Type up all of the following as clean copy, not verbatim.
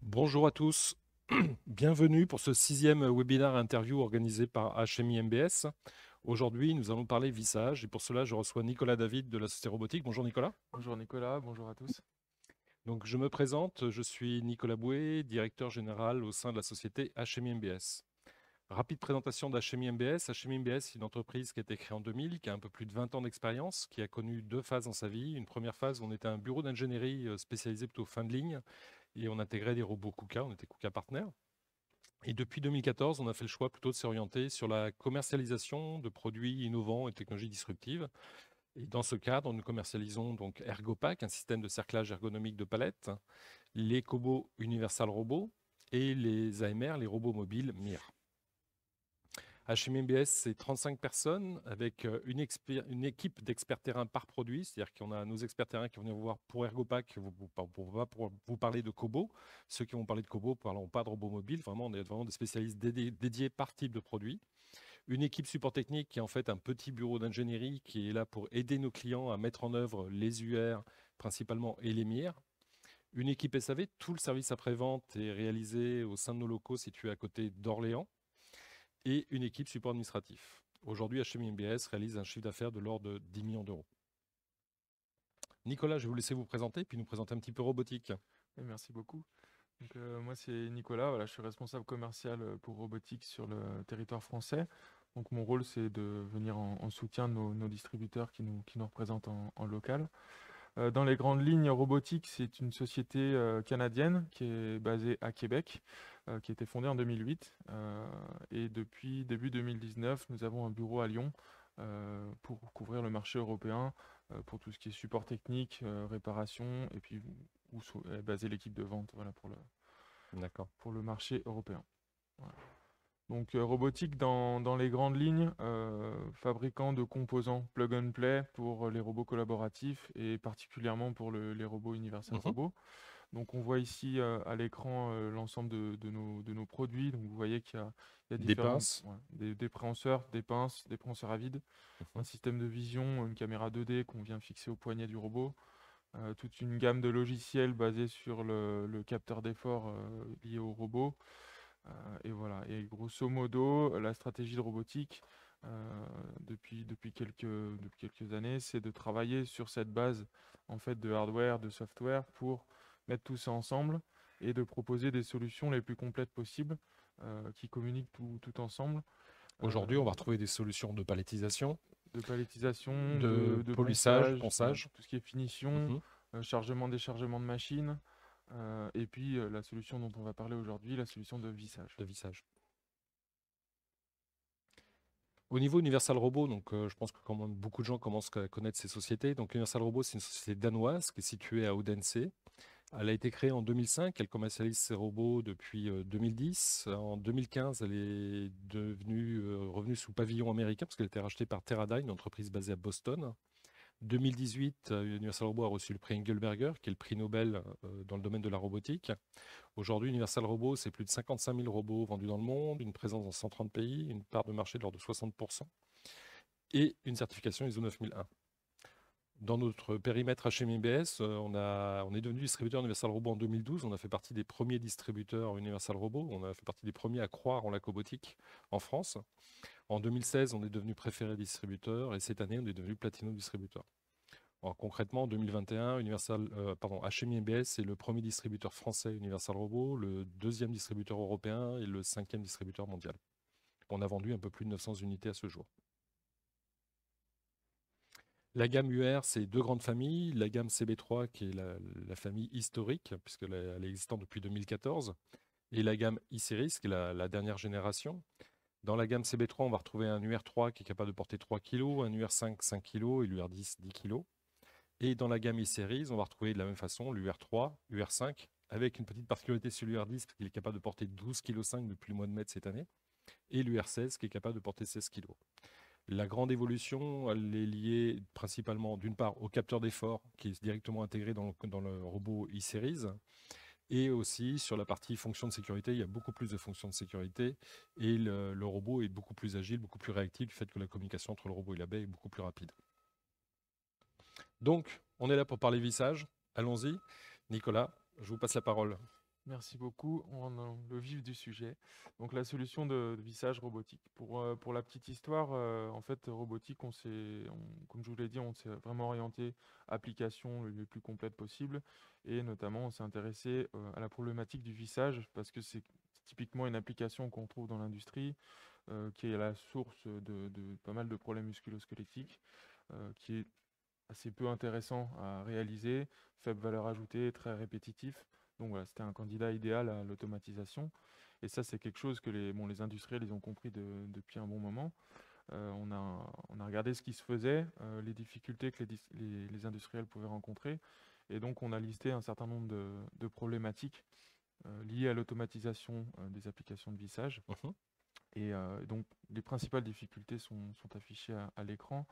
Bonjour à tous, bienvenue pour ce sixième webinaire interview organisé par HMI MBS. Aujourd'hui, nous allons parler vissage et pour cela, je reçois Nicolas David de la société robotique. Bonjour Nicolas. Bonjour Nicolas, bonjour à tous. Donc, je me présente, je suis Nicolas Bouet, directeur général au sein de la société HMI MBS. Rapide présentation d'HMI MBS. HMI MBS, c'est une entreprise qui a été créée en 2000, qui a un peu plus de 20 ans d'expérience, qui a connu deux phases dans sa vie. Une première phase, on était un bureau d'ingénierie spécialisé plutôt fin de ligne et on intégrait des robots KUKA, on était KUKA Partner. Et depuis 2014, on a fait le choix plutôt de s'orienter sur la commercialisation de produits innovants et technologies disruptives. Et dans ce cadre, nous commercialisons donc ErgoPack, un système de cerclage ergonomique de palettes, les cobots Universal Robots et les AMR, les robots mobiles MIR. HMMBS, c'est 35 personnes avec une équipe d'experts terrain par produit, c'est-à-dire qu'on a nos experts terrain qui vont venir vous voir pour ErgoPack, pour vous parler de Kobo. Ceux qui vont parler de Kobo ne parleront pas de robots mobiles. Vraiment, on est vraiment des spécialistes dédiés par type de produit. Une équipe support technique qui est en fait un petit bureau d'ingénierie qui est là pour aider nos clients à mettre en œuvre les UR principalement et les MIR. Une équipe SAV, tout le service après-vente est réalisé au sein de nos locaux situés à côté d'Orléans et une équipe support administratif. Aujourd'hui, HMI MBS réalise un chiffre d'affaires de l'ordre de 10 millions d'euros. Nicolas, je vais vous laisser vous présenter, puis nous présenter un petit peu robotique. Et merci beaucoup. Moi c'est Nicolas, voilà, je suis responsable commercial pour robotique sur le territoire français. Donc mon rôle c'est de venir en soutien de nos distributeurs qui nous représentent en local. Dans les grandes lignes, robotique c'est une société canadienne qui est basée à Québec, qui a été fondée en 2008. Et depuis début 2019, nous avons un bureau à Lyon pour couvrir le marché européen, pour tout ce qui est support technique, réparation, et puis où est basée l'équipe de vente, voilà, D'accord. pour le marché européen. Voilà. Donc robotique dans les grandes lignes, fabricant de composants plug and play pour les robots collaboratifs et particulièrement pour les robots Universal Mhm. Robots. Donc on voit ici à l'écran l'ensemble de nos produits. Donc vous voyez qu'il y a Des différents, pinces. ouais, des préhenseurs, des pinces, des préhenseurs à vide, un Mhm. système de vision, une caméra 2D qu'on vient fixer au poignet du robot, toute une gamme de logiciels basés sur le capteur d'effort lié au robot. Et voilà. Et grosso modo, la stratégie de robotique depuis quelques années, c'est de travailler sur cette base en fait de hardware, de software pour mettre tout ça ensemble et de proposer des solutions les plus complètes possibles qui communiquent tout ensemble. euh, Aujourd'hui, on va retrouver des solutions de palettisation, de palettisation, de de polissage, ponçage, voilà, ponçage. tout ce qui est finition, Mhm. chargement, déchargement de machines, et puis la solution dont on va parler aujourd'hui, la solution de vissage. De vissage. Au niveau Universal Robot, donc, je pense que quand même beaucoup de gens commencent à connaître ces sociétés. Donc, Universal Robot, c'est une société danoise qui est située à Odense. Elle a été créée en 2005, elle commercialise ses robots depuis 2010. En 2015, elle est revenue sous pavillon américain parce qu'elle a été rachetée par Teradyne, une entreprise basée à Boston. 2018, Universal Robot a reçu le prix Engelberger, qui est le prix Nobel dans le domaine de la robotique. Aujourd'hui, Universal Robot, c'est plus de 55 000 robots vendus dans le monde, une présence dans 130 pays, une part de marché de l'ordre de 60% et une certification ISO 9001. Dans notre périmètre HMIBS, on est devenu distributeur Universal Robot en 2012. On a fait partie des premiers distributeurs Universal Robot. On a fait partie des premiers à croire en la cobotique en France. En 2016, on est devenu préféré distributeur et cette année, on est devenu Platinum distributeur. Alors, concrètement, en 2021, HMI MBS est le premier distributeur français Universal Robot, le deuxième distributeur européen et le cinquième distributeur mondial. On a vendu un peu plus de 900 unités à ce jour. La gamme UR, c'est deux grandes familles. La gamme CB3, qui est la famille historique, puisqu'elle est existante depuis 2014, et la gamme E-Series, qui est la dernière génération. Dans la gamme CB3, on va retrouver un UR3 qui est capable de porter 3 kg, un UR5 5 kg et l'UR10 10 kg. Et dans la gamme E-Series, on va retrouver de la même façon l'UR3, UR5, avec une petite particularité sur l'UR10, parce qu'il est capable de porter 12,5 kg depuis le mois de mai de cette année, et l'UR16 qui est capable de porter 16 kg. La grande évolution, elle est liée principalement d'une part au capteur d'effort qui est directement intégré dans le robot e-Series et aussi sur la partie fonction de sécurité. Il y a beaucoup plus de fonctions de sécurité et le robot est beaucoup plus agile, beaucoup plus réactif du fait que la communication entre le robot et la baie est beaucoup plus rapide. Donc, on est là pour parler vissage. Allons-y. Nicolas, je vous passe la parole. Merci beaucoup. On rentre dans le vif du sujet. Donc la solution de vissage robotique. Pour la petite histoire, en fait, robotique, comme je vous l'ai dit, on s'est vraiment orienté application le plus complète possible. Et notamment, on s'est intéressé à la problématique du vissage parce que c'est typiquement une application qu'on trouve dans l'industrie, qui est la source de pas mal de problèmes musculo-squelettiques, qui est assez peu intéressant à réaliser, faible valeur ajoutée, très répétitif. Donc voilà, c'était un candidat idéal à l'automatisation. Et ça, c'est quelque chose que les industriels ils ont compris depuis un bon moment. On a regardé ce qui se faisait, les difficultés que les industriels pouvaient rencontrer. Et donc, on a listé un certain nombre de problématiques liées à l'automatisation des applications de vissage. Mhm. Et donc, les principales difficultés sont affichées à l'écran.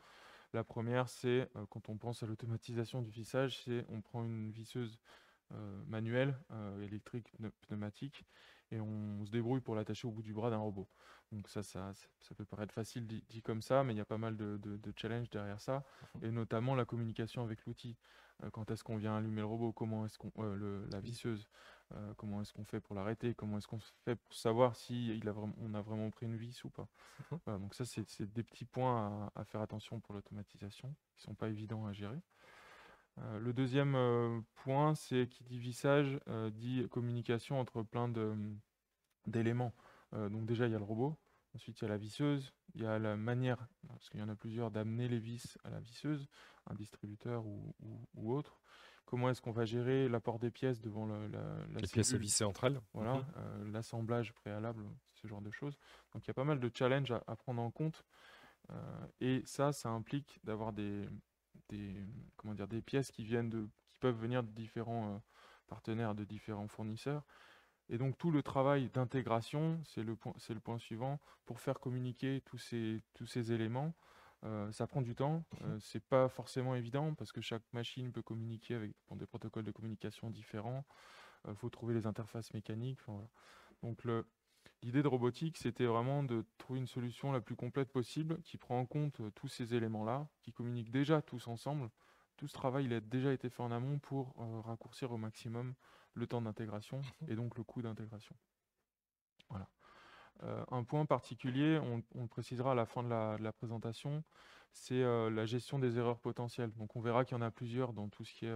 La première, c'est quand on pense à l'automatisation du vissage, c'est on prend une visseuse manuelle, électrique, pneumatique, et on se débrouille pour l'attacher au bout du bras d'un robot. Donc ça peut paraître facile dit comme ça, mais il y a pas mal de challenges derrière ça, Mhm. et notamment la communication avec l'outil. Quand est-ce qu'on vient allumer le robot, comment est-ce qu'on la visseuse, comment est-ce qu'on fait pour l'arrêter, comment est-ce qu'on fait pour savoir si on a vraiment pris une vis ou pas. Mhm. Voilà, donc ça, c'est des petits points à faire attention pour l'automatisation, qui sont pas évidents à gérer. Le deuxième point, c'est qui dit vissage, dit communication entre d'éléments. Donc déjà, il y a le robot, ensuite il y a la visseuse, il y a la manière, parce qu'il y en a plusieurs, d'amener les vis à la visseuse, un distributeur ou autre. Comment est-ce qu'on va gérer l'apport des pièces devant la Les pièces à cellule, visser entre elles. voilà, Mhm. l'assemblage préalable, ce genre de choses. Donc il y a pas mal de challenges à prendre en compte. Et ça implique d'avoir des, comment dire, des pièces qui peuvent venir de différents partenaires, de différents fournisseurs. Et donc tout le travail d'intégration, c'est le point suivant, pour faire communiquer tous ces éléments. Ça prend du temps, Mhm. c'est pas forcément évident parce que chaque machine peut communiquer avec des protocoles de communication différents. Il faut trouver les interfaces mécaniques. Enfin, voilà. Donc l'idée de robotique, c'était vraiment de trouver une solution la plus complète possible qui prend en compte tous ces éléments-là, qui communiquent déjà tous ensemble. Tout ce travail, il a déjà été fait en amont pour raccourcir au maximum le temps d'intégration et donc le coût d'intégration. Voilà. Un point particulier, on le précisera à la fin de la présentation, c'est la gestion des erreurs potentielles. Donc on verra qu'il y en a plusieurs dans tout ce qui est...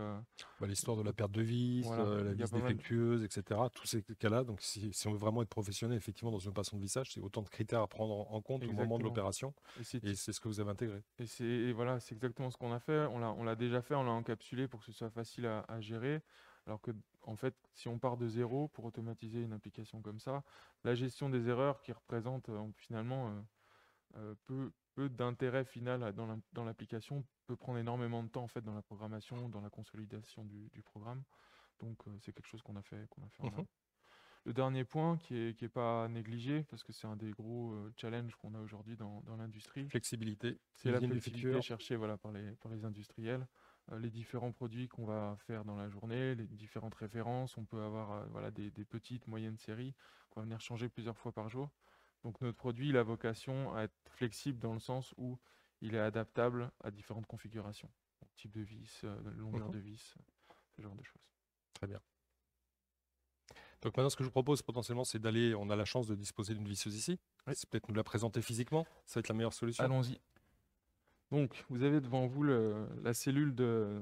Bah, l'histoire de la perte de vis, voilà, la il y a vis pas mal. défectueuse, etc. Tous ces cas-là. Donc, si on veut vraiment être professionnel, effectivement, dans une opération de vissage, c'est autant de critères à prendre en compte au moment de Exactement. l'opération. Et c'est Et c'est ce que vous avez intégré. et voilà, c'est exactement ce qu'on a fait. On l'a déjà fait, on l'a encapsulé pour que ce soit facile à gérer. Alors que, en fait, si on part de zéro pour automatiser une application comme ça, la gestion des erreurs qui représente finalement peu d'intérêt final dans l'application peut prendre énormément de temps en fait dans la programmation, dans la consolidation du programme. Donc c'est quelque chose qu'on a fait en Mhm. amont. Le dernier point qui est pas négligé, parce que c'est un des gros challenges qu'on a aujourd'hui dans l'industrie, Flexibilité, c'est la usine du flexibilité futur. cherchée voilà, par les industriels. Les différents produits qu'on va faire dans la journée, les différentes références. On peut avoir voilà, des petites, moyennes séries qu'on va venir changer plusieurs fois par jour. Donc notre produit, il a vocation à être flexible dans le sens où il est adaptable à différentes configurations. Donc, type de vis, longueur Mhm. de vis, ce genre de choses. Très bien. Donc maintenant, ce que je vous propose potentiellement, c'est d'aller, on a la chance de disposer d'une visseuse ici. Oui, C'est peut-être nous la présenter physiquement. Ça va être la meilleure solution. allons-y. Donc, vous avez devant vous la cellule de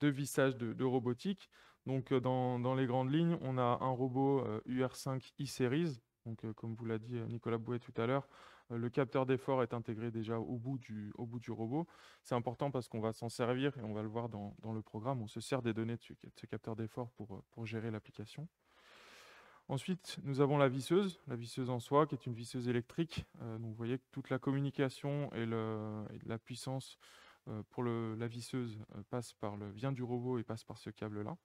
vissage de robotique. Donc, dans les grandes lignes, on a un robot UR5 e-Series. Donc, comme vous l'a dit Nicolas Bouet tout à l'heure, le capteur d'effort est intégré déjà au bout du robot. C'est important parce qu'on va s'en servir et on va le voir dans le programme. On se sert des données de ce capteur d'effort pour gérer l'application. Ensuite, nous avons la visseuse en soi, qui est une visseuse électrique. Donc, vous voyez que toute la communication et la puissance pour la visseuse vient du robot et passe par ce câble-là.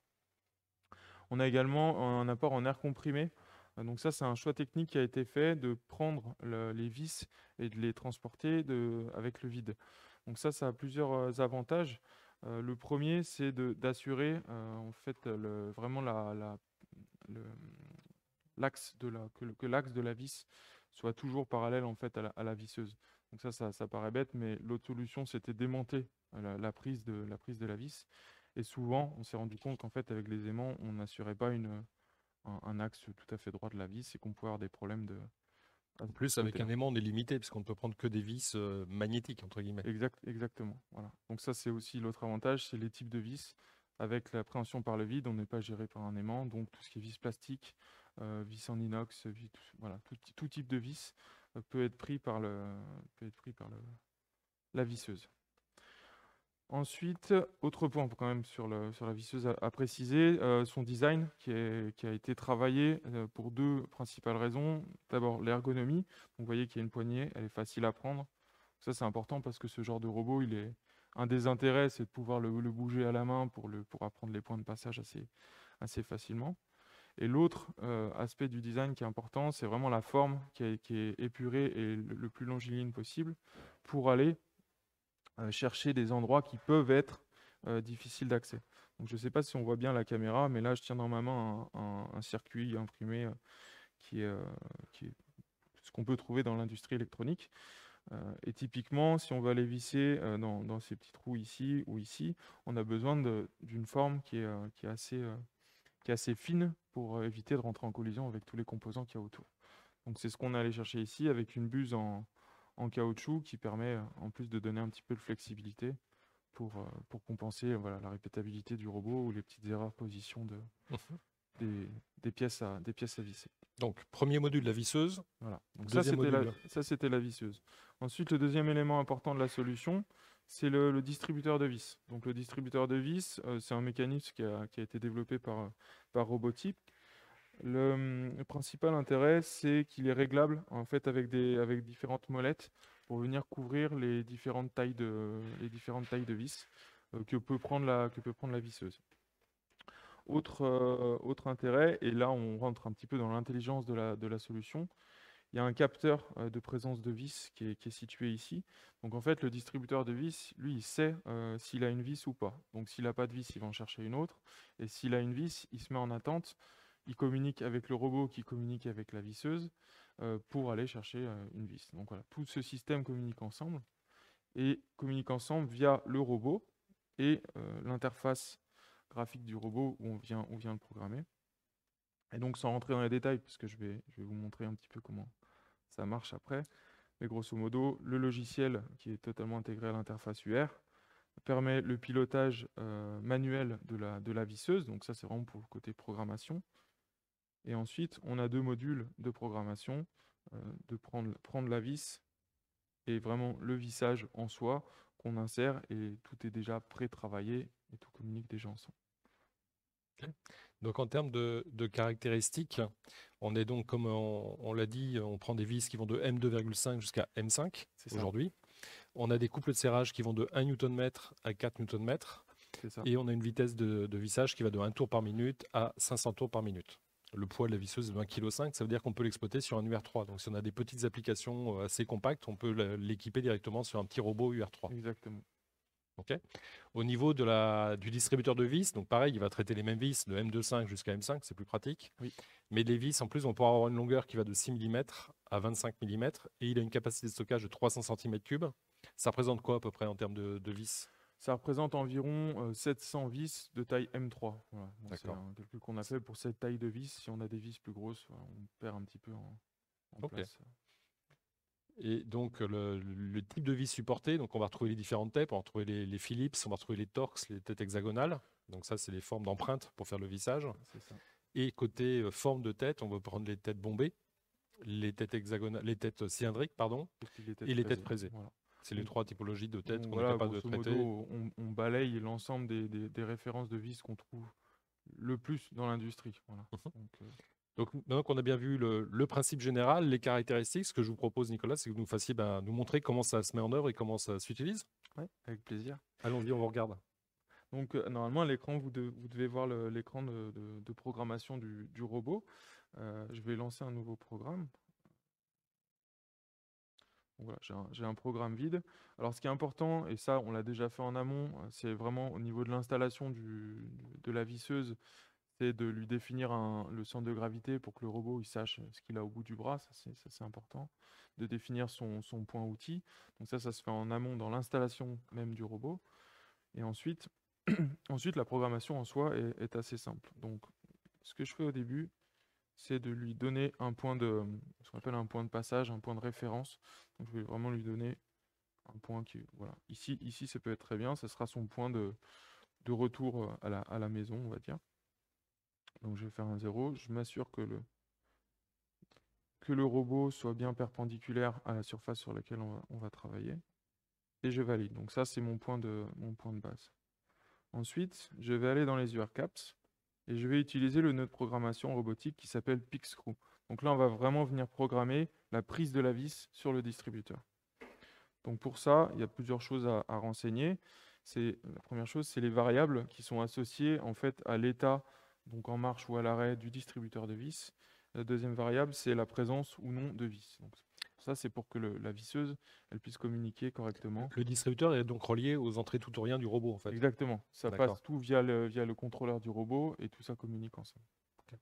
On a également un apport en air comprimé. Donc ça, c'est un choix technique qui a été fait de prendre les vis et de les transporter avec le vide. Donc ça a plusieurs avantages. Le premier, c'est d'assurer en fait vraiment le- que l'axe de la vis soit toujours parallèle en fait à la visseuse. Donc ça paraît bête, mais l'autre solution, c'était démonter la prise de la vis. Et souvent, on s'est rendu compte qu'en fait, avec les aimants, on n'assurait pas un axe tout à fait droit de la vis et qu'on peut avoir des problèmes à En ce plus, avec un côté-là. aimant, on est limité, puisqu'on ne peut prendre que des vis magnétiques, entre guillemets. Exactement. Voilà. Donc ça, c'est aussi l'autre avantage, c'est les types de vis. Avec l'appréhension par le vide, on n'est pas géré par un aimant. Donc tout ce qui est vis plastique, vis en inox, voilà, tout type de vis peut être pris par la visseuse. Ensuite, autre point quand même sur la visseuse à préciser, son design qui a été travaillé pour deux principales raisons. D'abord, l'ergonomie. Donc, vous voyez qu'il y a une poignée, elle est facile à prendre. Ça, c'est important parce que ce genre de robot, un des intérêts, c'est de pouvoir le bouger à la main pour apprendre les points de passage assez facilement. Et l'autre aspect du design qui est important, c'est vraiment la forme qui est épurée et le plus longiligne possible pour aller chercher des endroits qui peuvent être difficiles d'accès. Donc, je ne sais pas si on voit bien la caméra, mais là, je tiens dans ma main un circuit imprimé qui est, euh, qui est ce qu'on peut trouver dans l'industrie électronique. Et typiquement, si on veut aller visser dans ces petits trous ici ou ici, on a besoin d'une forme qui est assez fine pour éviter de rentrer en collision avec tous les composants qu'il y a autour. Donc c'est ce qu'on est allé chercher ici avec une buse en caoutchouc qui permet en plus de donner un petit peu de flexibilité pour compenser voilà, la répétabilité du robot ou les petites erreurs de position Mhm. des pièces à visser. Donc, premier module, la visseuse. Voilà. Donc Deuxième module. ça, c'était la visseuse. Ensuite, le deuxième élément important de la solution, c'est le distributeur de vis. Donc le distributeur de vis, c'est un mécanisme qui a été développé par Robotype. Le principal intérêt, c'est qu'il est réglable en fait avec différentes molettes pour venir couvrir les différentes tailles de vis que peut prendre la visseuse. Autre intérêt, et là on rentre un petit peu dans l'intelligence de la solution, il y a un capteur de présence de vis qui est situé ici. Donc en fait, le distributeur de vis, lui, il sait s'il a une vis ou pas. Donc s'il n'a pas de vis, il va en chercher une autre. Et s'il a une vis, il se met en attente. Il communique avec le robot qui communique avec la visseuse pour aller chercher une vis. Donc voilà, tout ce système communique ensemble et communique ensemble via le robot et l'interface graphique du robot où on vient le programmer. Et donc sans rentrer dans les détails, parce que je vais vous montrer un petit peu comment ça marche après. Mais grosso modo, le logiciel qui est totalement intégré à l'interface UR permet le pilotage manuel de la visseuse. Donc ça, c'est vraiment pour le côté programmation. Et ensuite, on a deux modules de programmation, de prendre la vis et vraiment le vissage en soi qu'on insère et tout est déjà pré-travaillé et tout communique déjà ensemble. Ok. Donc, en termes de caractéristiques, on est donc, comme on l'a dit, on prend des vis qui vont de M2,5 jusqu'à M5 C'est ça, aujourd'hui. On a des couples de serrage qui vont de 1 Nm à 4 Nm. c'est ça. Et on a une vitesse de vissage qui va de 1 tour par minute à 500 tours par minute. Le poids de la visseuse est de 1,5 kg, ça veut dire qu'on peut l'exploiter sur un UR3. Donc si on a des petites applications assez compactes, on peut l'équiper directement sur un petit robot UR3. Exactement. Okay. Au niveau du distributeur de vis, donc pareil, il va traiter les mêmes vis de M2,5 jusqu'à M5, c'est plus pratique. Oui. Mais les vis, en plus, vont pouvoir avoir une longueur qui va de 6 mm à 25 mm et il a une capacité de stockage de 300 cm3. Ça représente quoi à peu près en termes de vis? Ça représente environ 700 vis de taille M3. Voilà. C'est un calcul qu'on a fait pour cette taille de vis. Si on a des vis plus grosses, voilà, on perd un petit peu en place. Et donc, le type de vis supporté, donc on va retrouver les différentes têtes, on va retrouver les Philips, on va retrouver les Torx, les têtes hexagonales. Donc ça, c'est les formes d'empreinte pour faire le vissage. C'est ça. Et côté forme de tête, on va prendre les têtes bombées, les têtes hexagonales, les têtes cylindriques, pardon, et les têtes fraisées. Voilà. C'est les trois typologies de têtes qu'on est capable de traiter. Modo, on balaye l'ensemble des références de vis qu'on trouve le plus dans l'industrie. Voilà. Donc, maintenant qu'on a bien vu le principe général, les caractéristiques, ce que je vous propose, Nicolas, c'est que vous nous fassiez nous montrer comment ça se met en œuvre et comment ça s'utilise. Oui, avec plaisir. Allons-y, on vous regarde. Donc, normalement, à l'écran, vous devez voir l'écran de programmation du robot. Je vais lancer un nouveau programme. Donc voilà, j'ai un programme vide. Alors, ce qui est important, et ça, on l'a déjà fait en amont, c'est vraiment au niveau de l'installation de la visseuse, c'est de lui définir le centre de gravité pour que le robot il sache ce qu'il a au bout du bras. Ça, c'est important. De définir son point outil. Donc ça se fait en amont dans l'installation même du robot. Et ensuite, la programmation en soi est assez simple. Donc, ce que je fais au début, c'est de lui donner un point ce qu'on appelle un point de passage, un point de référence. Donc je vais vraiment lui donner un point qui, voilà, ici ça peut être très bien, ça sera son point de retour à la maison, on va dire. Donc je vais faire un 0, je m'assure que le robot soit bien perpendiculaire à la surface sur laquelle on va travailler. Et je valide. Donc ça, c'est mon point de base. Ensuite, je vais aller dans les URCAPS et je vais utiliser le nœud de programmation robotique qui s'appelle PixScrew. Donc là, on va vraiment venir programmer la prise de la vis sur le distributeur. Donc pour ça, il y a plusieurs choses à renseigner. La première chose, c'est les variables qui sont associées en fait à l'état, donc en marche ou à l'arrêt du distributeur de vis. La deuxième variable, c'est la présence ou non de vis. Donc ça, c'est pour que la visseuse elle puisse communiquer correctement. Le distributeur est donc relié aux entrées tout ou rien du robot, en fait. Exactement. Ça passe tout via le contrôleur du robot et tout ça communique ensemble. Okay.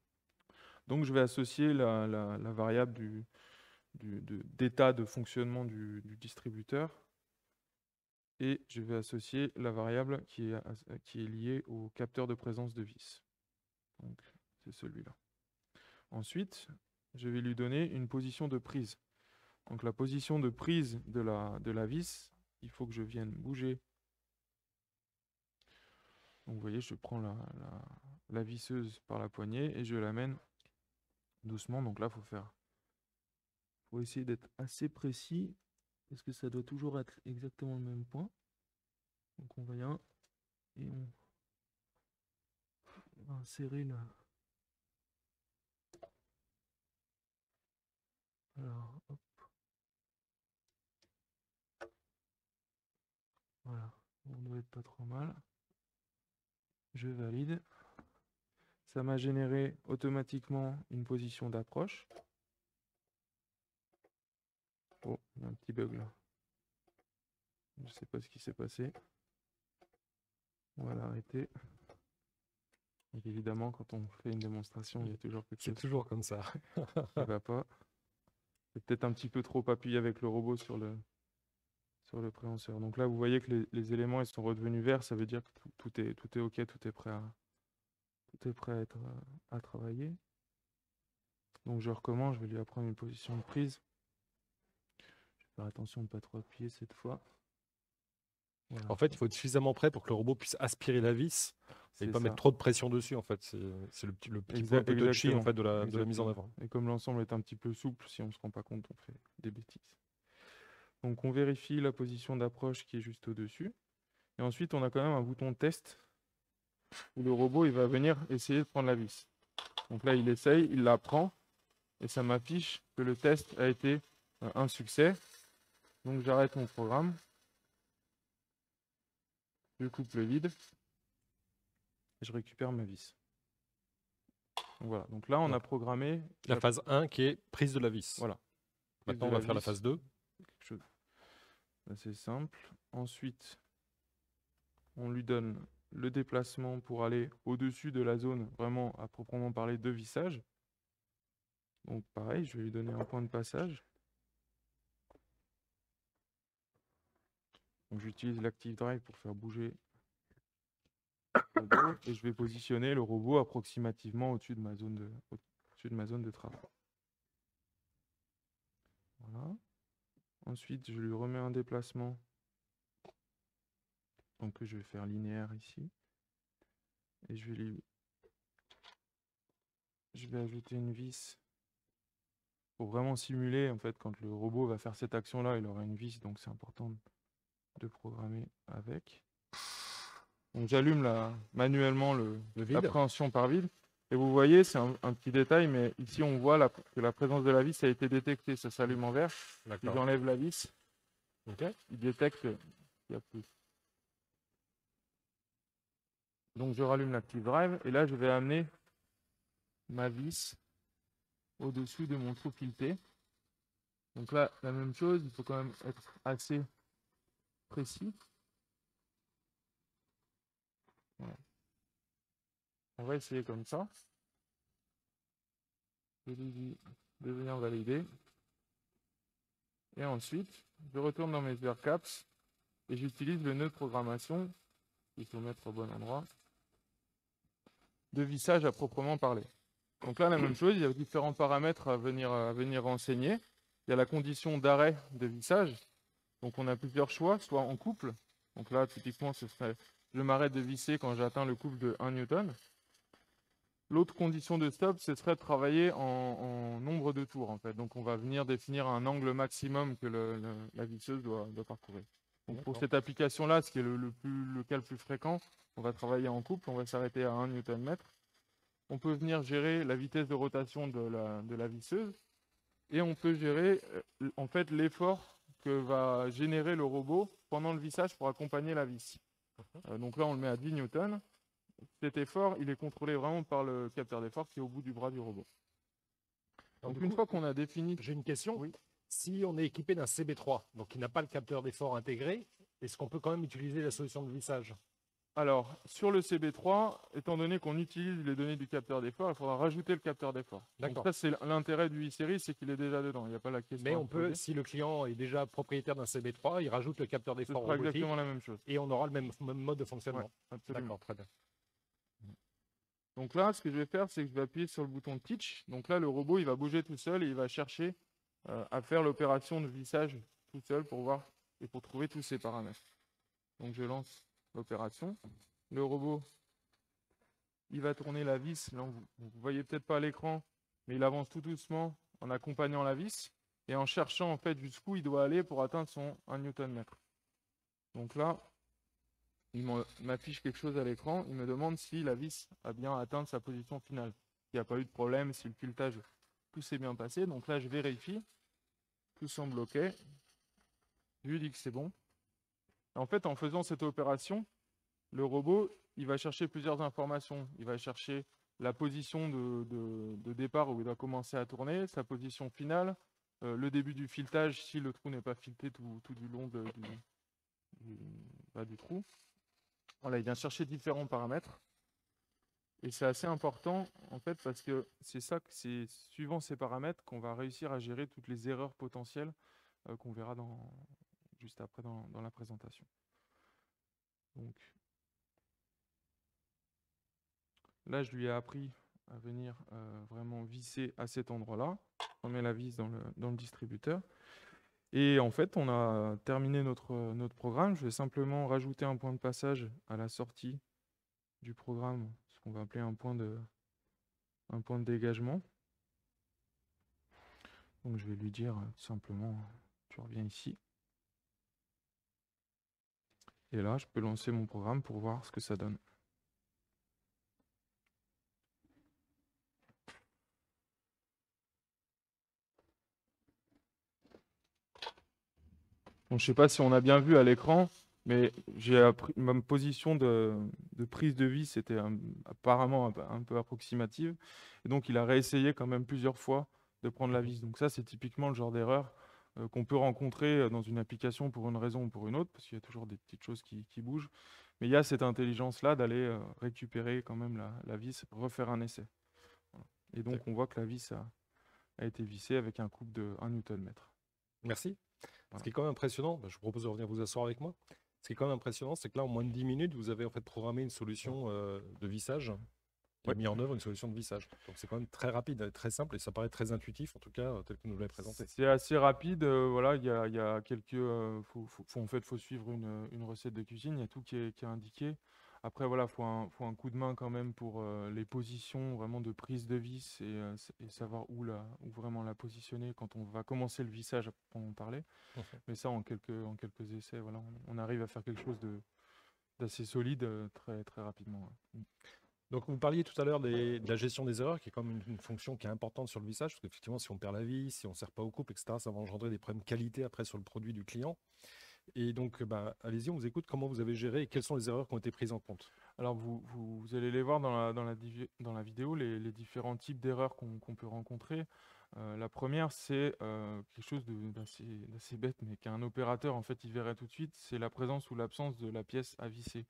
Donc je vais associer la variable d'état de fonctionnement du distributeur et je vais associer la variable qui est liée au capteur de présence de vis. Donc c'est celui-là. Ensuite, je vais lui donner une position de prise. Donc la position de prise de la vis, il faut que je vienne bouger. Donc vous voyez, je prends la visseuse par la poignée et je l'amène doucement. Donc là, faut essayer d'être assez précis parce que ça doit toujours être exactement le même point. Donc on vient et on va insérer le... Alors, hop. Voilà, on doit être pas trop mal. Je valide. Ça m'a généré automatiquement une position d'approche. Oh, il y a un petit bug là. Je ne sais pas ce qui s'est passé. On va l'arrêter. Donc évidemment, quand on fait une démonstration, il y a toujours quelque chose. C'est toujours comme ça. Qui ne va pas. C'est peut-être un petit peu trop appuyé avec le robot sur le préhenseur. Donc là, vous voyez que les éléments ils sont redevenus verts. Ça veut dire que tout est OK, tout est prêt à être à travailler. Donc je recommence, je vais lui apprendre une position de prise. Je vais faire attention de ne pas trop appuyer cette fois. Voilà. En fait, il faut être suffisamment prêt pour que le robot puisse aspirer la vis et pas mettre trop de pression dessus. En fait, c'est le petit point un peu touchy en fait, de la mise en œuvre. Et comme l'ensemble est un petit peu souple, si on ne se rend pas compte, on fait des bêtises. Donc on vérifie la position d'approche qui est juste au-dessus. Et ensuite, on a quand même un bouton test où le robot il va venir essayer de prendre la vis. Donc là, il essaye, il la prend et ça m'affiche que le test a été un succès. Donc j'arrête mon programme. Je coupe le vide et je récupère ma vis. Donc voilà, donc là on a programmé la phase 1 qui est prise de la vis. Voilà. Maintenant on va faire la phase 2. Quelque chose assez simple. Ensuite, on lui donne le déplacement pour aller au-dessus de la zone vraiment à proprement parler de vissage. Donc pareil, je vais lui donner un point de passage. Donc j'utilise l'Active Drive pour faire bouger le robot et je vais positionner le robot approximativement au-dessus de ma zone de travail. Voilà. Ensuite, je lui remets un déplacement. Donc je vais faire linéaire ici. Et je vais ajouter une vis pour vraiment simuler en fait quand le robot va faire cette action-là, il aura une vis, donc c'est important de programmer avec. Donc j'allume manuellement l'appréhension par vide. Et vous voyez, c'est un petit détail, mais ici on voit que la présence de la vis a été détectée. Ça s'allume en vert. Si j'enlève la vis, il détecte qu'il y a plus. Donc je rallume l'Active Drive et là je vais amener ma vis au-dessus de mon trou fileté. Donc là, la même chose, il faut quand même être assez précis. Voilà. On va essayer comme ça. Je lui dis de venir valider. Et ensuite, je retourne dans mes URCAPS et j'utilise le nœud de programmation, qu'il faut mettre au bon endroit, de vissage à proprement parler. Donc là, la même chose, il y a différents paramètres à venir renseigner. Il y a la condition d'arrêt de vissage. Donc on a plusieurs choix, soit en couple. Donc là, typiquement, ce serait je m'arrête de visser quand j'atteins le couple de 1 newton. L'autre condition de stop, ce serait de travailler en nombre de tours, en fait. Donc on va venir définir un angle maximum que la visseuse doit parcourir. Donc pour cette application-là, ce qui est le cas le plus fréquent, on va travailler en couple, on va s'arrêter à 1 newton-mètre. On peut venir gérer la vitesse de rotation de la visseuse et on peut gérer en fait l'effort que va générer le robot pendant le vissage pour accompagner la vis. Donc là, on le met à 10 newtons. Cet effort, il est contrôlé vraiment par le capteur d'effort qui est au bout du bras du robot. Donc une fois qu'on a défini... J'ai une question. Oui. Si on est équipé d'un CB3, donc qui n'a pas le capteur d'effort intégré, est-ce qu'on peut quand même utiliser la solution de vissage? Alors, sur le CB3, étant donné qu'on utilise les données du capteur d'effort, il faudra rajouter le capteur d'effort. Donc ça, c'est l'intérêt du e-Series, c'est qu'il est déjà dedans. Il n'y a pas la question. Mais on peut, si le client est déjà propriétaire d'un CB3, il rajoute le capteur d'effort robotique. Exactement la même chose. Et on aura le même mode de fonctionnement. Ouais, absolument. D'accord, très bien. Donc là, ce que je vais faire, c'est que je vais appuyer sur le bouton Teach. Donc là, le robot, il va bouger tout seul et il va chercher à faire l'opération de vissage tout seul pour voir et pour trouver tous ces paramètres. Donc je lance l'opération. Le robot, il va tourner la vis. Là, vous ne voyez peut-être pas à l'écran, mais il avance tout doucement en accompagnant la vis et en cherchant en fait jusqu'où il doit aller pour atteindre son 1 newton-mètre. Donc là, il m'affiche quelque chose à l'écran. Il me demande si la vis a bien atteint sa position finale. Il n'y a pas eu de problème, si le filetage, tout s'est bien passé. Donc là, je vérifie. Tout semble OK. Je lui dis que c'est bon. En fait, en faisant cette opération, le robot, il va chercher plusieurs informations. Il va chercher la position de départ où il doit commencer à tourner, sa position finale, le début du filetage si le trou n'est pas fileté tout du long du trou. Voilà, il vient chercher différents paramètres. Et c'est assez important, en fait, parce que c'est suivant ces paramètres qu'on va réussir à gérer toutes les erreurs potentielles qu'on verra juste après dans la présentation. Donc, là, je lui ai appris à venir vraiment visser à cet endroit-là. On met la vis dans le distributeur. Et en fait, on a terminé notre programme. Je vais simplement rajouter un point de passage à la sortie du programme, ce qu'on va appeler un point de dégagement. Donc je vais lui dire tout simplement, tu reviens ici. Et là, je peux lancer mon programme pour voir ce que ça donne. Donc, je ne sais pas si on a bien vu à l'écran, mais ma position de prise de vis était apparemment un peu approximative. Et donc, il a réessayé quand même plusieurs fois de prendre la vis. Donc ça, c'est typiquement le genre d'erreur qu'on peut rencontrer dans une application pour une raison ou pour une autre, parce qu'il y a toujours des petites choses qui bougent. Mais il y a cette intelligence-là d'aller récupérer quand même la vis, refaire un essai. Voilà. Et donc, on voit que la vis a été vissée avec un couple de 1 newton-mètre. Merci. Ce qui est quand même impressionnant, je vous propose de revenir vous asseoir avec moi. Ce qui est quand même impressionnant, c'est que là, en moins de 10 minutes, vous avez en fait programmé une solution de vissage et mis en œuvre une solution de vissage. Donc c'est quand même très rapide, très simple et ça paraît très intuitif, en tout cas, tel que nous l'avez présenté. C'est assez rapide. Voilà, il y a quelques. En fait, faut suivre une recette de cuisine. Il y a tout qui est indiqué. Après, voilà, faut un coup de main quand même pour les positions vraiment de prise de vis et savoir où vraiment la positionner quand on va commencer le vissage, pour en parler. Mais ça, en quelques essais, voilà, on arrive à faire quelque chose d'assez solide très, très rapidement. Donc vous parliez tout à l'heure de la gestion des erreurs, qui est quand même une fonction qui est importante sur le vissage, parce qu'effectivement, si on perd la vis, si on ne serre pas au couple, etc., ça va engendrer des problèmes de qualité après sur le produit du client. Et donc, allez-y, on vous écoute. Comment vous avez géré et quelles sont les erreurs qui ont été prises en compte? Alors, vous allez les voir dans la vidéo, les différents types d'erreurs qu'on peut rencontrer. La première, c'est quelque chose d'assez bête, mais qu'un opérateur, en fait, il verrait tout de suite, c'est la présence ou l'absence de la pièce à visser.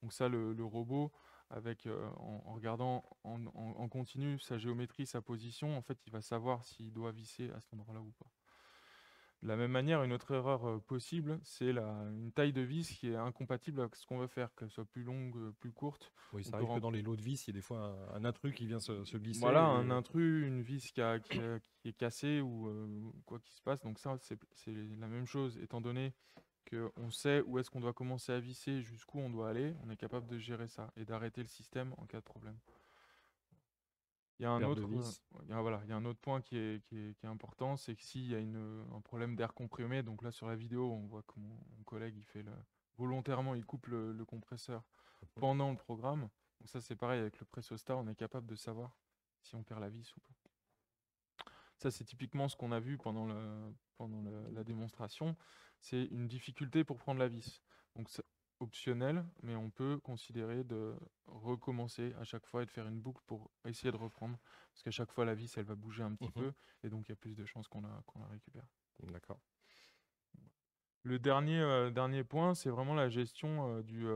Donc ça, le robot, en regardant en continu sa géométrie, sa position, en fait, il va savoir s'il doit visser à cet endroit-là ou pas. De la même manière, une autre erreur possible, c'est une taille de vis qui est incompatible avec ce qu'on veut faire, qu'elle soit plus longue, plus courte. Oui, On ça peut arrive que dans les lots de vis, il y a des fois un intrus qui vient se glisser. voilà, un intrus, une vis qui est cassée ou quoi qui se passe. Donc ça, c'est la même chose, étant donné qu'on sait où est-ce qu'on doit commencer à visser, jusqu'où on doit aller, on est capable de gérer ça et d'arrêter le système en cas de problème. Il y a un paire de autre, vis. voilà, il y a un autre point qui est important, c'est que s'il y a un problème d'air comprimé, donc là sur la vidéo, on voit que mon collègue, volontairement, il coupe le compresseur pendant le programme. Donc ça, c'est pareil avec le PressoStar, on est capable de savoir si on perd la vis ou pas. Ça, c'est typiquement ce qu'on a vu pendant la démonstration. C'est une difficulté pour prendre la vis. Donc, c'est optionnel, mais on peut considérer de recommencer à chaque fois et de faire une boucle pour essayer de reprendre. Parce qu'à chaque fois, la vis, elle va bouger un petit peu. Et donc, il y a plus de chances qu'on la récupère. D'accord. Le dernier point, c'est vraiment la gestion du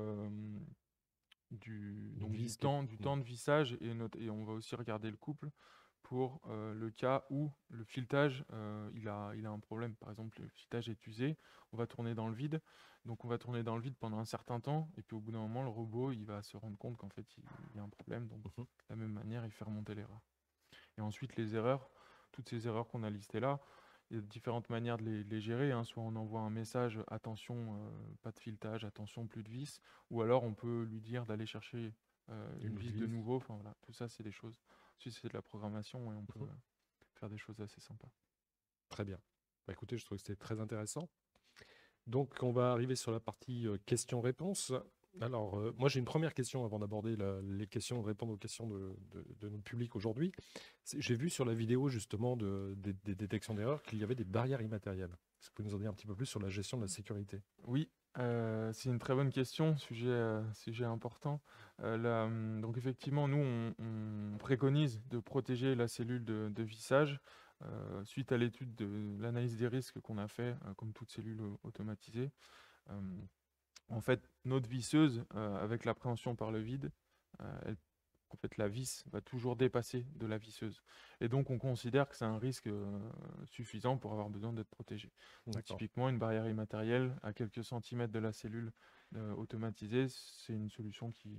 temps de vissage. Et on va aussi regarder le couple pour le cas où le filetage il a un problème. Par exemple, le filetage est usé, on va tourner dans le vide. Donc on va tourner dans le vide pendant un certain temps, et puis au bout d'un moment, le robot il va se rendre compte qu'en fait il y a un problème. Donc de la même manière, il fait remonter l'erreur. Et ensuite, les erreurs, toutes ces erreurs qu'on a listées là, il y a différentes manières de les gérer, hein. Soit on envoie un message, attention, pas de filetage, attention, plus de vis, ou alors on peut lui dire d'aller chercher une vis de nouveau. Enfin voilà, tout ça c'est des choses. Ensuite, c'est de la programmation et on peut faire des choses assez sympas. Très bien. Bah, écoutez, je trouve que c'était très intéressant. Donc, on va arriver sur la partie questions-réponses. Alors, moi, j'ai une première question avant d'aborder les questions, répondre aux questions de notre public aujourd'hui. J'ai vu sur la vidéo, justement, des détections d'erreurs qu'il y avait des barrières immatérielles. Est-ce que vous pouvez nous en dire un petit peu plus sur la gestion de la sécurité? Oui, c'est une très bonne question, sujet important. Donc effectivement, nous, on préconise de protéger la cellule de vissage suite à l'étude de l'analyse des risques qu'on a fait, comme toute cellule automatisée. En fait, notre visseuse, avec l'appréhension par le vide, en fait, la vis va toujours dépasser de la visseuse. Et donc, on considère que c'est un risque suffisant pour avoir besoin d'être protégé. Donc, typiquement, une barrière immatérielle à quelques centimètres de la cellule automatisée, c'est une solution qui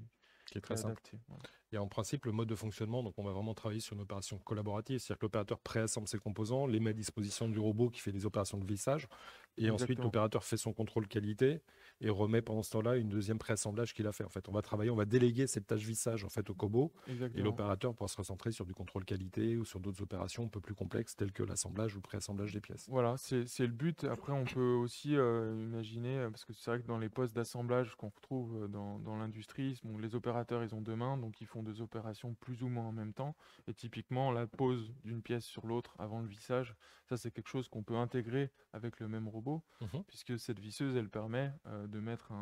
est très adaptée. Voilà. Et en principe, le mode de fonctionnement, donc on va vraiment travailler sur une opération collaborative, c'est-à-dire que l'opérateur préassemble ses composants, les met à disposition du robot qui fait des opérations de vissage, et ensuite l'opérateur fait son contrôle qualité et remet pendant ce temps-là une deuxième préassemblage qu'il a fait. En fait, on va déléguer cette tâche vissage en fait au cobot, et l'opérateur pourra se recentrer sur du contrôle qualité ou sur d'autres opérations un peu plus complexes telles que l'assemblage ou le préassemblage des pièces. Voilà, c'est le but. Après, on peut aussi imaginer, parce que c'est vrai que dans les postes d'assemblage qu'on retrouve dans l'industrie, bon, les opérateurs, ils ont deux mains, donc ils font deux opérations plus ou moins en même temps. Et typiquement, la pose d'une pièce sur l'autre avant le vissage, ça c'est quelque chose qu'on peut intégrer avec le même robot, puisque cette visseuse, elle permet de mettre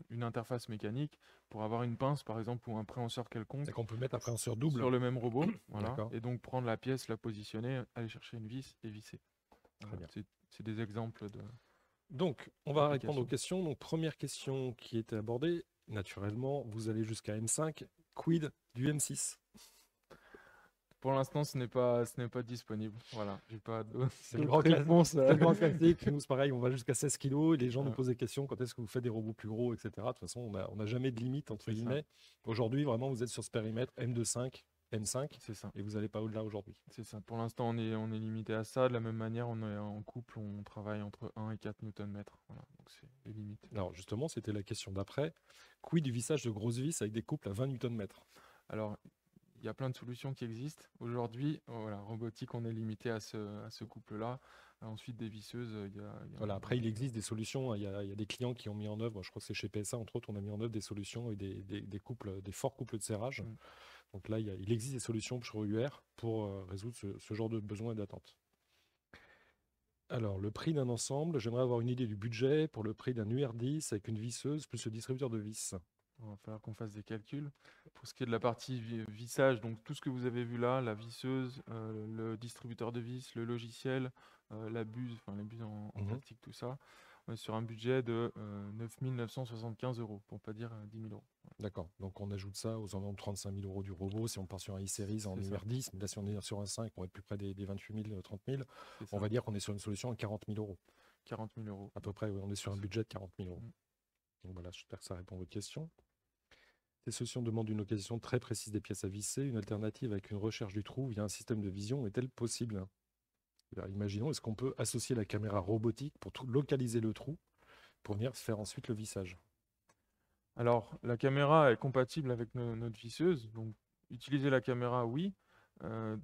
une interface mécanique pour avoir une pince, par exemple, ou un préhenseur quelconque. C'est qu'on peut mettre un préhenseur double sur le même robot, voilà, et donc prendre la pièce, la positionner, aller chercher une vis et visser. Voilà, c'est des exemples de... Donc, on va répondre aux questions. Donc, première question qui était abordée, naturellement, vous allez jusqu'à M5. Quid du M6? Pour l'instant, ce n'est pas disponible. Voilà, j'ai pas de réponse. C'est le grand classique. Nous, c'est pareil, on va jusqu'à 16 kg et les gens nous posent des questions. Quand est-ce que vous faites des robots plus gros, etc. De toute façon, on n'a jamais de limite, entre guillemets. Aujourd'hui, vraiment, vous êtes sur ce périmètre M2.5, M5. C'est ça. Et vous n'allez pas au-delà aujourd'hui. C'est ça. Pour l'instant, on est limité à ça. De la même manière, on est en couple, on travaille entre 1 et 4 Nm. Voilà, donc c'est les limites. Alors, justement, c'était la question d'après. Quid du vissage de grosses vis avec des couples à 20 Nm? Alors, il y a plein de solutions qui existent. Aujourd'hui, voilà, robotique, on est limité à ce couple-là. Ensuite, des visseuses, Voilà, après, il existe des solutions. Il y a des clients qui ont mis en œuvre, je crois que c'est chez PSA, entre autres, on a mis en œuvre des solutions avec des forts couples de serrage. Donc là, il existe des solutions sur UR pour résoudre ce genre de besoins et d'attentes. Alors, le prix d'un ensemble, j'aimerais avoir une idée du budget pour le prix d'un UR10 avec une visseuse plus le distributeur de vis. Il va falloir qu'on fasse des calculs. Pour ce qui est de la partie vissage, donc tout ce que vous avez vu là, la visseuse, le distributeur de vis, le logiciel, la buse, enfin les buses en plastique, tout ça. on est sur un budget de 9 975 €, pour pas dire 10 000 €. D'accord. Donc on ajoute ça aux environs de 35 000 € du robot si on part sur un e-series en C'est ça, UR10. Mais là, si on est sur un 5, on va être plus près des 28 000, 30 000. c'est On ça. va dire qu'on est sur une solution à 40 000 €. 40 000 €. À peu près, oui, on est sur un budget de 40 000 €. Mm. Donc voilà, j'espère que ça répond à votre question. Ces solutions demandent une localisation très précise des pièces à visser. Une alternative avec une recherche du trou via un système de vision est-elle possible? Alors, imaginons, est-ce qu'on peut associer la caméra robotique pour localiser le trou pour venir faire ensuite le vissage? Alors, la caméra est compatible avec notre visseuse, donc utiliser la caméra, oui. Euh,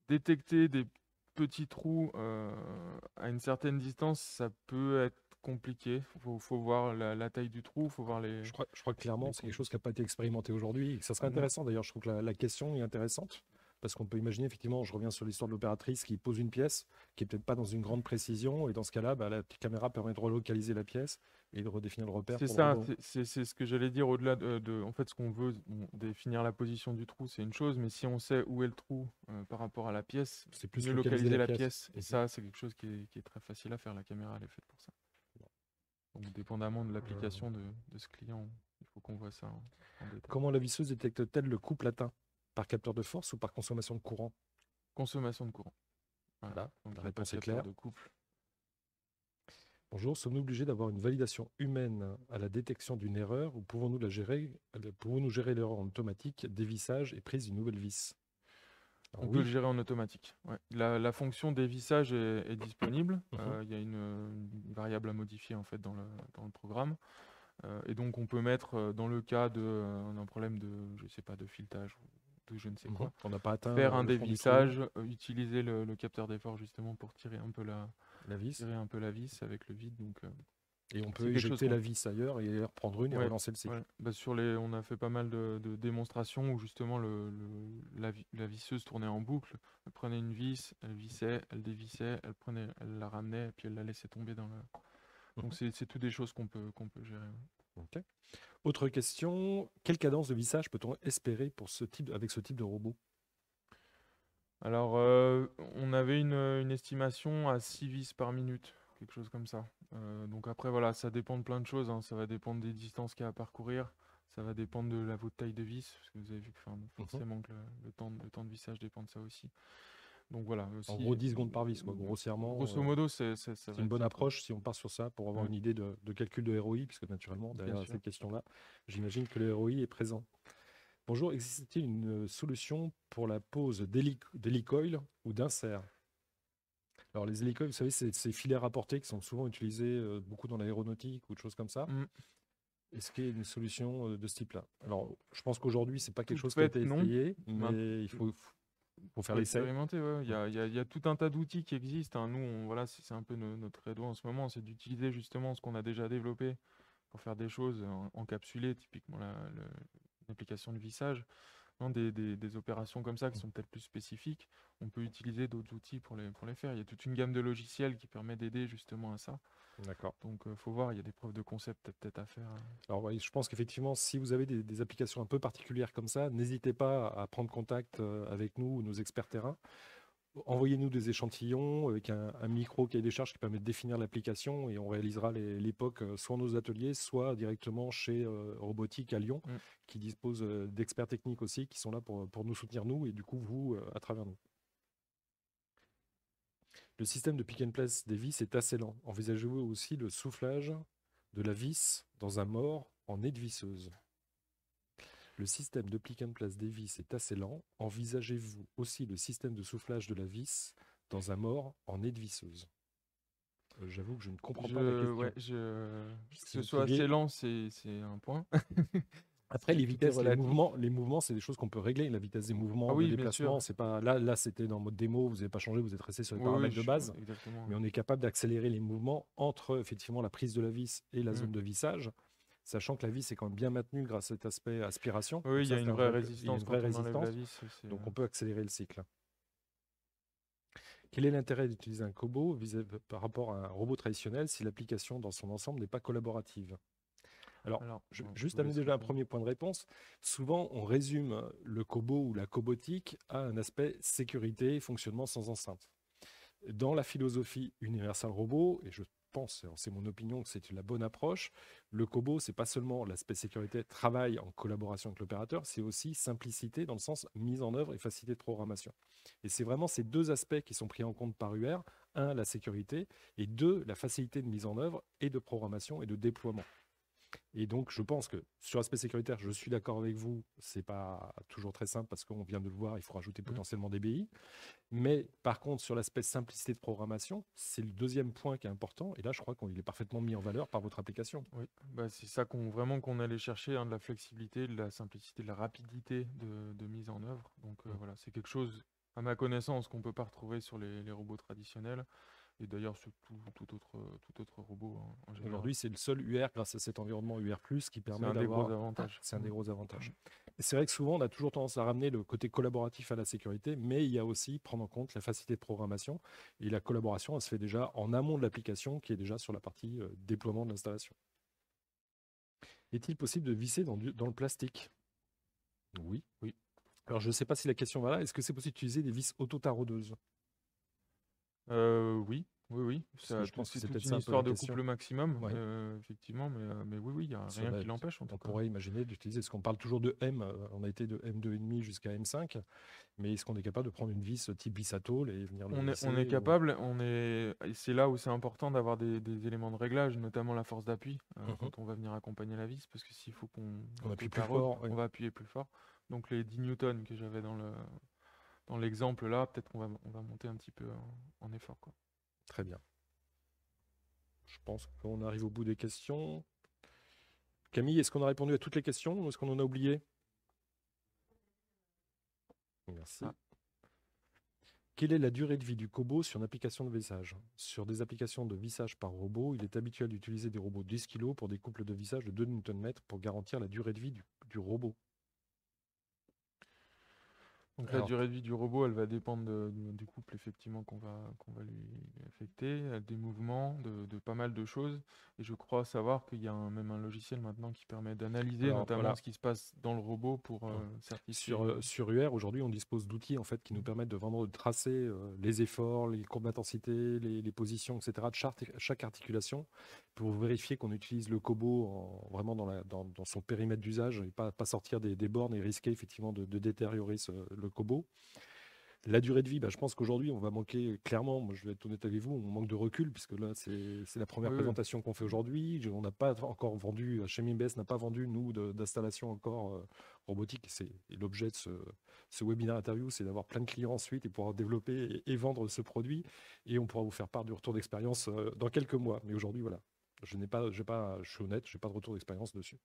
Détecter des petits trous à une certaine distance, ça peut être compliqué. Faut voir la taille du trou, faut voir les. Je crois que clairement, les c'est quelque con- chose qui n'a pas été expérimenté aujourd'hui et que ça serait Non. intéressant. D'ailleurs, je trouve que la question est intéressante parce qu'on peut imaginer, effectivement, je reviens sur l'histoire de l'opératrice qui pose une pièce qui n'est peut-être pas dans une grande précision et dans ce cas-là, bah, la petite caméra permet de relocaliser la pièce et de redéfinir le repère C'est pour le ça, robot. c'est ce que j'allais dire au-delà en fait, ce qu'on veut, définir la position du trou, c'est une chose, mais si on sait où est le trou par rapport à la pièce, C'est plus mieux localiser localiser la la pièce. pièce. Et ça, c'est quelque chose qui est très facile à faire. La caméra, elle est faite pour ça. Donc, dépendamment de l'application de ce client, il faut qu'on voit ça en détail. Comment la visseuse détecte-t-elle le couple atteint? Par capteur de force ou par consommation de courant? Consommation de courant. Voilà. Voilà, Donc, la il y a pas réponse de est capteur claire. de couple. Bonjour, sommes-nous obligés d'avoir une validation humaine à la détection d'une erreur ou pouvons-nous gérer l'erreur en automatique, dévissage et prise d'une nouvelle vis? Alors On peut le oui, gérer en automatique. Ouais. La fonction dévissage est disponible. mhm, Il y a une variable à modifier en fait dans le programme. Et donc on peut mettre dans le cas d'un problème de, je sais pas, de filetage ou de je ne sais quoi, on n'a pas atteint faire un le fond du trou, dévissage, utiliser le capteur d'effort justement pour tirer un peu la vis, la vis avec le vide. Donc et on c'est peut quelque chose éjecter la vis ailleurs et reprendre une et ouais, relancer le cycle. ouais. Bah, on a fait pas mal de démonstrations où justement la visseuse tournait en boucle. Elle prenait une vis, elle vissait, elle dévissait, elle la ramenait et puis elle la laissait tomber dans le. Donc Mhm. c'est tout des choses qu'on peut gérer. Ok. Autre question, quelle cadence de vissage peut-on espérer pour avec ce type de robot? Alors, on avait une estimation à 6 vis par minute, quelque chose comme ça. Donc après, voilà, ça dépend de plein de choses, hein. Ça va dépendre des distances qu'il y a à parcourir. Ça va dépendre de votre taille de vis, parce que vous avez vu que Mhm. forcément que le temps de vissage dépend de ça aussi. Donc voilà, En aussi, gros, 10 secondes par vis, quoi, grossièrement. grosso modo, ça C'est va une être bonne ça, quoi. approche si on part sur ça pour avoir Ouais, une idée de calcul de ROI, puisque naturellement, bien derrière sûr. cette question-là, j'imagine que le ROI est présent. Bonjour, existe-t-il une solution pour la pose d'hélicoil ou d'insert? Alors, les hélicoils, vous savez, c'est ces filets rapportés qui sont souvent utilisés beaucoup dans l'aéronautique ou des choses comme ça. Mm. Est-ce qu'il y a une solution de ce type-là? Alors, je pense qu'aujourd'hui, c'est pas quelque Toute chose qui a faite, été non. essayé, Main- mais il faut faire Faut l'essai. expérimenter, ouais. Il y a tout un tas d'outils qui existent, hein. Nous, voilà, c'est un peu notre credo en ce moment, c'est d'utiliser justement ce qu'on a déjà développé pour faire des choses encapsulées, typiquement l'application de vissage. Non, des opérations comme ça qui sont peut-être plus spécifiques, on peut utiliser d'autres outils pour les faire. Il y a toute une gamme de logiciels qui permet d'aider justement à ça. D'accord. Donc, faut voir, il y a des preuves de concept peut-être à faire. Alors, oui, je pense qu'effectivement, si vous avez des applications un peu particulières comme ça, n'hésitez pas à prendre contact avec nous ou nos experts terrain. Envoyez-nous des échantillons avec un micro cahier des charges qui permet de définir l'application et on réalisera l'époque soit dans nos ateliers, soit directement chez Robotique à Lyon, Mm. qui dispose d'experts techniques aussi qui sont là pour nous soutenir, nous, et du coup, vous, à travers nous. Le système de pick and place des vis est assez lent. Envisagez-vous aussi le soufflage de la vis dans un mort en nez de visseuse? Le système de pick and place des vis est assez lent. Envisagez-vous aussi le système de soufflage de la vis dans un mort en nez de visseuse? J'avoue que je ne comprends pas la question. Ouais, que C'est ce soit lié. assez lent, c'est un point. Après, les Tout est vitesses, relatif. les mouvements, c'est des choses qu'on peut régler. La vitesse des Ah mouvements, de oui, bien sûr. déplacement, c'est pas là, c'était dans mode démo. Vous n'avez pas changé, vous êtes resté sur les Oui, oui, paramètres de base. exactement. Mais on est capable d'accélérer les mouvements entre effectivement la prise de la vis et la Mm. zone de vissage, sachant que la vis est quand même bien maintenue grâce à cet aspect aspiration. Oui, Donc il y ça, a c'est une un vraie vrai- il y a une résistance vraie quand on enlève la résistance. vis. Donc on peut accélérer le cycle. Quel est l'intérêt d'utiliser un cobo par rapport à un robot traditionnel si l'application dans son ensemble n'est pas collaborative? Alors, Alors, je juste vous amener laisse déjà un répondre. premier point de réponse. Souvent, on résume le cobo ou la cobotique à un aspect sécurité, fonctionnement sans enceinte. Dans la philosophie Universal Robot, et je pense, alors c'est mon opinion, que c'est la bonne approche. Le Kobo, c'est pas seulement l'aspect sécurité, travail en collaboration avec l'opérateur, c'est aussi simplicité dans le sens mise en œuvre et facilité de programmation. Et c'est vraiment ces deux aspects qui sont pris en compte par UR. Un, la sécurité, et deux, la facilité de mise en œuvre et de programmation et de déploiement. Et donc, je pense que sur l'aspect sécuritaire, je suis d'accord avec vous, c'est pas toujours très simple parce qu'on vient de le voir, il faut rajouter potentiellement des BI. Mais par contre, sur l'aspect simplicité de programmation, c'est le deuxième point qui est important. Et là, je crois qu'il est parfaitement mis en valeur par votre application. Oui, bah, c'est ça qu'on allait chercher, hein, de la flexibilité, de la simplicité, de la rapidité de mise en œuvre. Donc voilà, c'est quelque chose, à ma connaissance, qu'on ne peut pas retrouver sur les robots traditionnels. Et d'ailleurs, sur tout autre robot, hein, en général. Aujourd'hui, c'est le seul UR, grâce à cet environnement UR+, qui permet C'est un des gros d'avoir... avantages. C'est un des gros avantages. Et c'est vrai que souvent, on a toujours tendance à ramener le côté collaboratif à la sécurité, mais il y a aussi prendre en compte la facilité de programmation. Et la collaboration, elle se fait déjà en amont de l'application, qui est déjà sur la partie déploiement de l'installation. Est-il possible de visser dans le plastique? Oui. Oui. Alors, je ne sais pas si la question va là. Est-ce que c'est possible d'utiliser des vis auto-taraudeuses? Oui, oui. Parce que je pense que C'est c'est toute peut-être une ça un peu histoire la de question. couple maximum, Ouais. effectivement, mais oui, il n'y a Sur rien la- qui l'empêche en tout On cas. pourrait imaginer d'utiliser, parce qu'on parle toujours de M, on a été de M2,5 jusqu'à M5, mais est-ce qu'on est capable de prendre une vis type vis à tôle et venir le On visser est capable, et c'est là où c'est important d'avoir des éléments de réglage, notamment la force d'appui, quand on va venir accompagner la vis, parce que s'il faut On appuie plus taraude, fort, ouais. on va appuyer plus fort. Donc les 10 newtons que j'avais dans l'exemple là, peut-être on va monter un petit peu en effort, quoi. Très bien. Je pense qu'on arrive au bout des questions. Camille, est-ce qu'on a répondu à toutes les questions ou est-ce qu'on en a oublié? Merci. Ah. Quelle est la durée de vie du Kobo sur une application de vissage? Sur des applications de vissage par robot, il est habituel d'utiliser des robots 10 kg pour des couples de vissage de 2 Nm pour garantir la durée de vie du robot. Donc la Alors, durée de vie du robot, elle va dépendre du couple effectivement qu'on va lui affecter, des mouvements, de pas mal de choses. Et je crois savoir qu'il y a même un logiciel maintenant qui permet d'analyser notamment voilà. ce qui se passe dans le robot pour certifier. Sur UR, aujourd'hui, on dispose d'outils en fait, qui nous permettent de vraiment tracer les efforts, les courbes d'intensité, les positions, etc. de chaque articulation pour vérifier qu'on utilise le Kobo vraiment dans son périmètre d'usage et pas sortir des bornes et risquer effectivement de détériorer le Kobo. La durée de vie, je pense qu'aujourd'hui, on va manquer clairement, moi je vais être honnête avec vous, on manque de recul, puisque là, c'est la première Oui. présentation qu'on fait aujourd'hui. On n'a pas encore vendu, chez Mimbes n'a pas vendu, nous, d'installation encore robotique. Et l'objet de ce webinaire interview, c'est d'avoir plein de clients ensuite et pouvoir développer et vendre ce produit. Et on pourra vous faire part du retour d'expérience dans quelques mois. Mais aujourd'hui, voilà, je suis honnête, je n'ai pas de retour d'expérience dessus.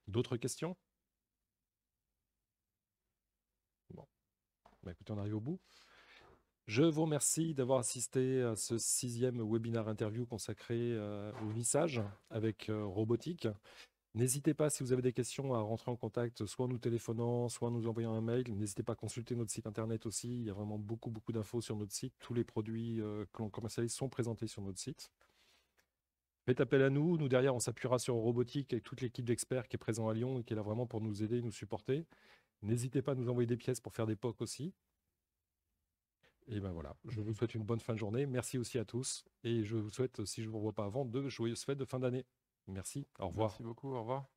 D'autres questions? Bon. Écoutez, on arrive au bout. Je vous remercie d'avoir assisté à ce 6e webinaire interview consacré au vissage avec robotique. N'hésitez pas, si vous avez des questions, à rentrer en contact, soit en nous téléphonant, soit en nous envoyant un mail. N'hésitez pas à consulter notre site internet aussi. Il y a vraiment beaucoup d'infos sur notre site. Tous les produits que l'on commercialise sont présentés sur notre site. Faites appel à nous. Nous, derrière, on s'appuiera sur robotique avec toute l'équipe d'experts qui est présente à Lyon et qui est là vraiment pour nous aider, nous supporter. N'hésitez pas à nous envoyer des pièces pour faire des POC aussi. Et ben voilà, je vous souhaite une bonne fin de journée. Merci aussi à tous. Et je vous souhaite, si je ne vous revois pas avant, de joyeuses fêtes de fin d'année. Merci, au revoir. Merci beaucoup, au revoir.